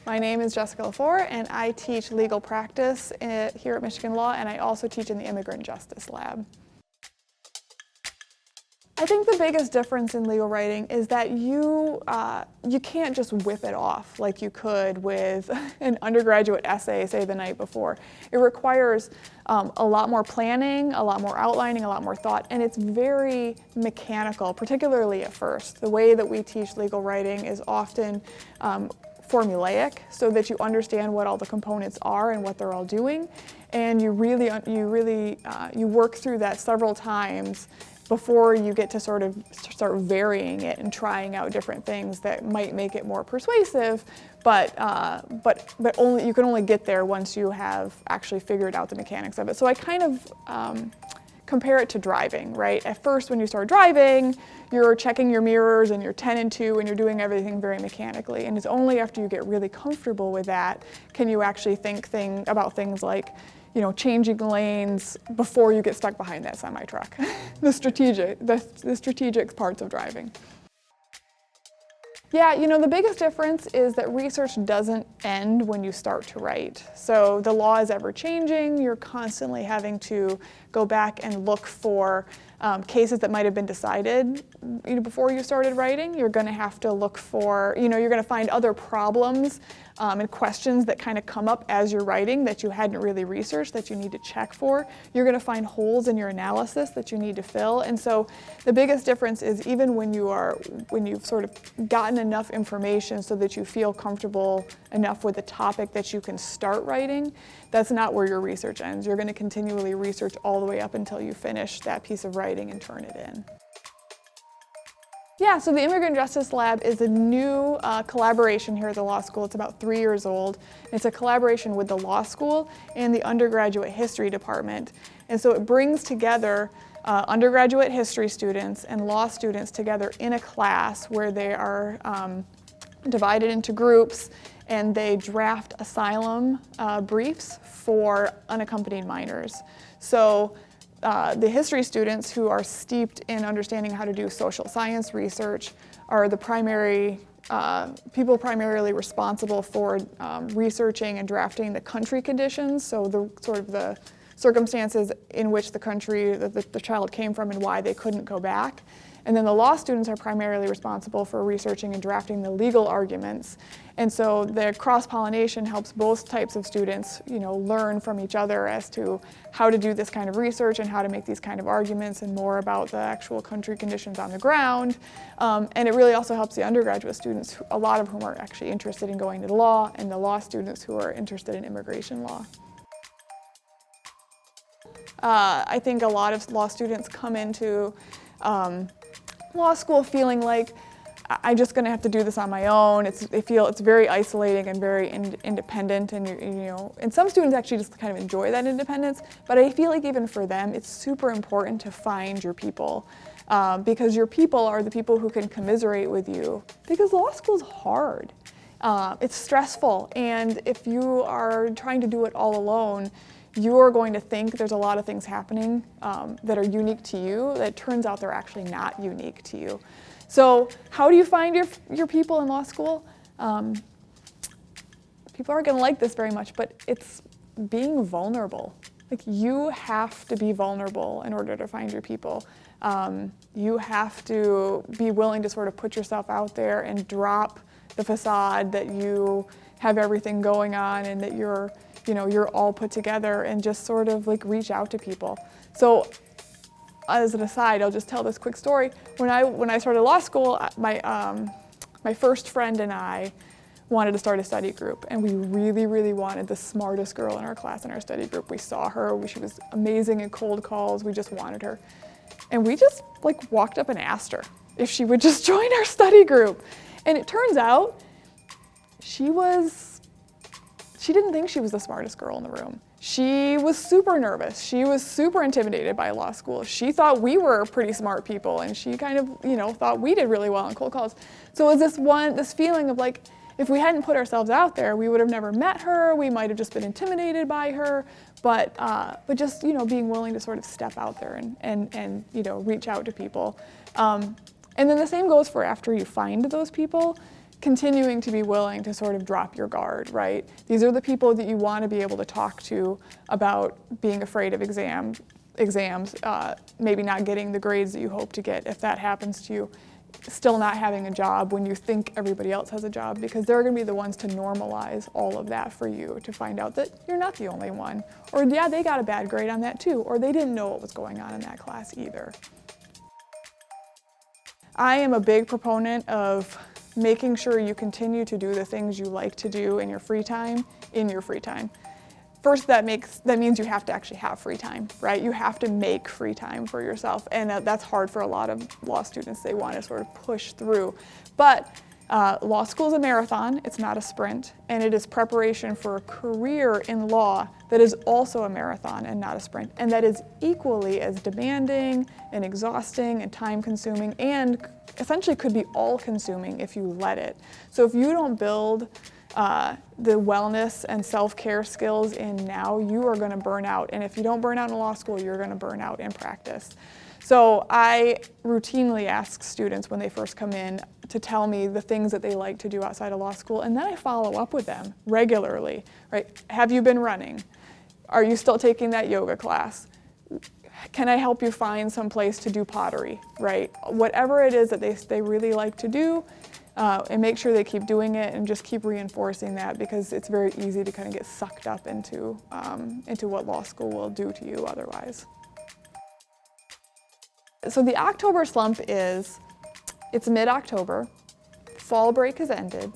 My name is Jessica Lefort, and I teach legal practice here at Michigan Law, and I also teach in the Immigrant Justice Lab. I think the biggest difference in legal writing is that you can't just whip it off like you could with an undergraduate essay, say, the night before. It requires a lot more planning, a lot more outlining, a lot more thought, and it's very mechanical, particularly at first. The way that we teach legal writing is often formulaic, so that you understand what all the components are and what they're all doing, and you work through that several times before you get to sort of start varying it and trying out different things that might make it more persuasive, but you can only get there once you have actually figured out the mechanics of it. So I kind of compare it to driving, right? At first, when you start driving, you're checking your mirrors and you're 10 and 2 and you're doing everything very mechanically. And it's only after you get really comfortable with that can you actually think about things like, changing lanes before you get stuck behind that semi-truck. the strategic parts of driving. Yeah, the biggest difference is that research doesn't end when you start to write. So the law is ever changing. You're constantly having to go back and look for cases that might have been decided before you started writing. You're going to have to look for, you're going to find other problems and questions that kind of come up as you're writing that you hadn't really researched that you need to check for. You're going to find holes in your analysis that you need to fill. And so the biggest difference is even when you've sort of gotten enough information so that you feel comfortable enough with the topic that you can start writing, that's not where your research ends. You're going to continually research all the way up until you finish that piece of writing and turn it in. Yeah, so the Immigrant Justice Lab is a new collaboration here at the law school. It's about 3 years old. It's a collaboration with the law school and the undergraduate history department. And so it brings together undergraduate history students and law students together in a class where they are divided into groups, and they draft asylum briefs for unaccompanied minors. So the history students, who are steeped in understanding how to do social science research, are the people primarily responsible for researching and drafting the country conditions, so the circumstances in which the country that the child came from and why they couldn't go back. And then the law students are primarily responsible for researching and drafting the legal arguments. And so the cross-pollination helps both types of students, learn from each other as to how to do this kind of research and how to make these kind of arguments and more about the actual country conditions on the ground. And it really also helps the undergraduate students, a lot of whom are actually interested in going to law, and the law students who are interested in immigration law. I think a lot of law students come into law school feeling like I'm just going to have to do this on my own. They feel it's very isolating and very independent, and some students actually just kind of enjoy that independence. But I feel like even for them, it's super important to find your people, because your people are the people who can commiserate with you. Because law school is hard. It's stressful, and if you are trying to do it all alone, you're going to think there's a lot of things happening that are unique to you that turns out they're actually not unique to you. So how do you find your people in law school? People aren't going to like this very much, but it's being vulnerable. Like, you have to be vulnerable in order to find your people. You have to be willing to sort of put yourself out there and drop the facade that you have everything going on and that you're all put together, and just sort of like reach out to people. So as an aside, I'll just tell this quick story. When I started law school, my first friend and I wanted to start a study group, and we really, really wanted the smartest girl in our class in our study group. We saw her, she was amazing at cold calls, we just wanted her. And we just walked up and asked her if she would just join our study group. And it turns out she didn't think she was the smartest girl in the room. She was super nervous. She was super intimidated by law school. She thought we were pretty smart people, and she kind of, thought we did really well on cold calls. So it was this feeling of like, if we hadn't put ourselves out there, we would have never met her. We might have just been intimidated by her. But just, being willing to sort of step out there and reach out to people. And then the same goes for after you find those people. continuing to be willing to sort of drop your guard, right? These are the people that you want to be able to talk to about being afraid of exams, maybe not getting the grades that you hope to get if that happens to you, still not having a job when you think everybody else has a job, because they're going to be the ones to normalize all of that for you, to find out that you're not the only one. Or yeah, they got a bad grade on that too, or they didn't know what was going on in that class either. I am a big proponent of making sure you continue to do the things you like to do in your free time. First, that means you have to actually have free time, right? You have to make free time for yourself, and that's hard for a lot of law students. They want to sort of push through. But law school is a marathon, it's not a sprint, and it is preparation for a career in law that is also a marathon and not a sprint, and that is equally as demanding and exhausting and time-consuming, and essentially could be all-consuming if you let it. So if you don't build the wellness and self-care skills in now, you are going to burn out. And if you don't burn out in law school, you're going to burn out in practice. So I routinely ask students when they first come in to tell me the things that they like to do outside of law school, and then I follow up with them regularly, right? Have you been running? Are you still taking that yoga class? Can I help you find some place to do pottery, right? Whatever it is that they really like to do, and make sure they keep doing it and just keep reinforcing that, because it's very easy to kind of get sucked up into what law school will do to you otherwise. So the October slump it's mid-October, fall break has ended,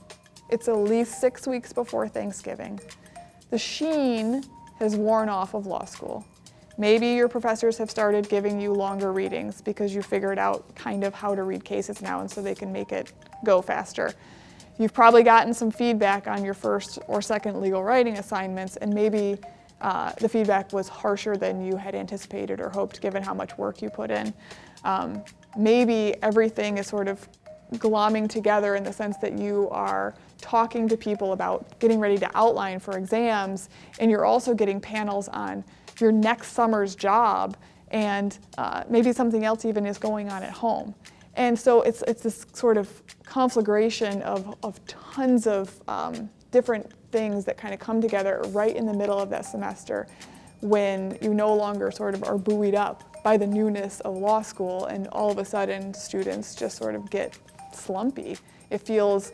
it's at least 6 weeks before Thanksgiving. The sheen has worn off of law school. Maybe your professors have started giving you longer readings because you figured out kind of how to read cases now, and so they can make it go faster. You've probably gotten some feedback on your first or second legal writing assignments, and maybe the feedback was harsher than you had anticipated or hoped, given how much work you put in. Maybe everything is sort of glomming together in the sense that you are talking to people about getting ready to outline for exams, and you're also getting panels on your next summer's job, and maybe something else even is going on at home. And so it's this sort of conflagration of tons of different things that kind of come together right in the middle of that semester, when you no longer sort of are buoyed up by the newness of law school, and all of a sudden students just sort of get slumpy. It feels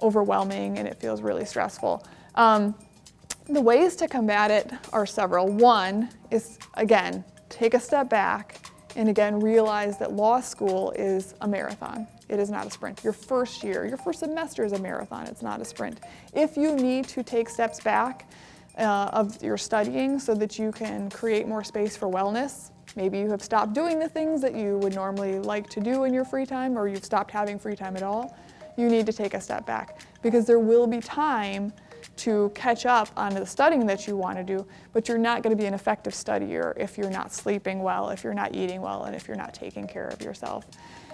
overwhelming and it feels really stressful. The ways to combat it are several. One is, again, take a step back and again realize that law school is a marathon. It is not a sprint. Your first year, your first semester is a marathon. It's not a sprint. If you need to take steps back of your studying so that you can create more space for wellness, maybe you have stopped doing the things that you would normally like to do in your free time, or you've stopped having free time at all, you need to take a step back, because there will be time to catch up on the studying that you want to do, but you're not going to be an effective studier if you're not sleeping well, if you're not eating well, and if you're not taking care of yourself.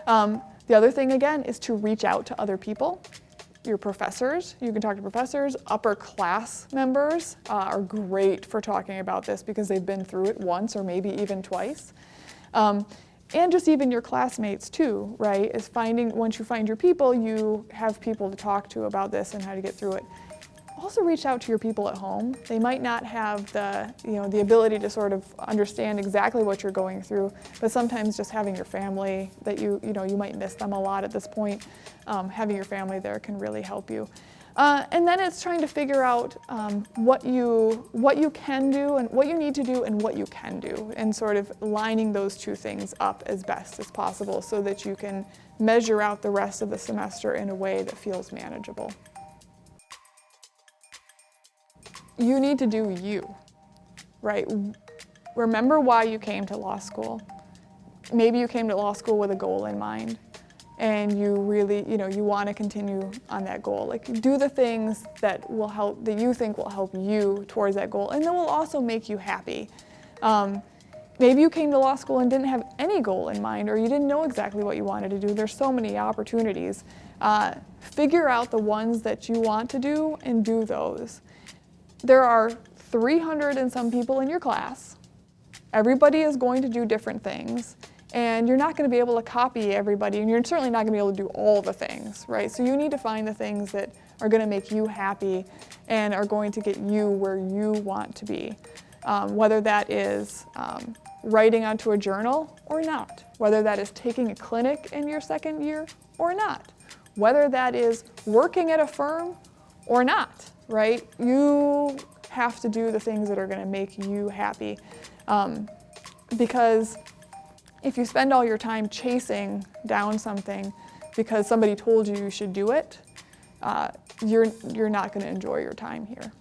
The other thing, again, is to reach out to other people. Your professors, you can talk to professors. Upper class members are great for talking about this because they've been through it once or maybe even twice. And just even your classmates too, right? Is once you find your people, you have people to talk to about this and how to get through it. Also reach out to your people at home. They might not have the ability to sort of understand exactly what you're going through, but sometimes just having your family that you might miss them a lot at this point. Having your family there can really help you. And then it's trying to figure out what you can do and what you need to do and what you can do, and sort of lining those two things up as best as possible so that you can measure out the rest of the semester in a way that feels manageable. You need to do you, right? Remember why you came to law school. Maybe you came to law school with a goal in mind, and you really, you want to continue on that goal. Like, do the things that you think will help you towards that goal, and then will also make you happy. Maybe you came to law school and didn't have any goal in mind, or you didn't know exactly what you wanted to do. There's so many opportunities. Figure out the ones that you want to do and do those. There are 300 and some people in your class. Everybody is going to do different things, And you're not going to be able to copy everybody, and you're certainly not going to be able to do all the things, right? So you need to find the things that are going to make you happy and are going to get you where you want to be. Whether that is writing onto a journal or not, whether that is taking a clinic in your second year or not, whether that is working at a firm or not, right? You have to do the things that are going to make you happy, because if you spend all your time chasing down something because somebody told you you should do it, you're not going to enjoy your time here.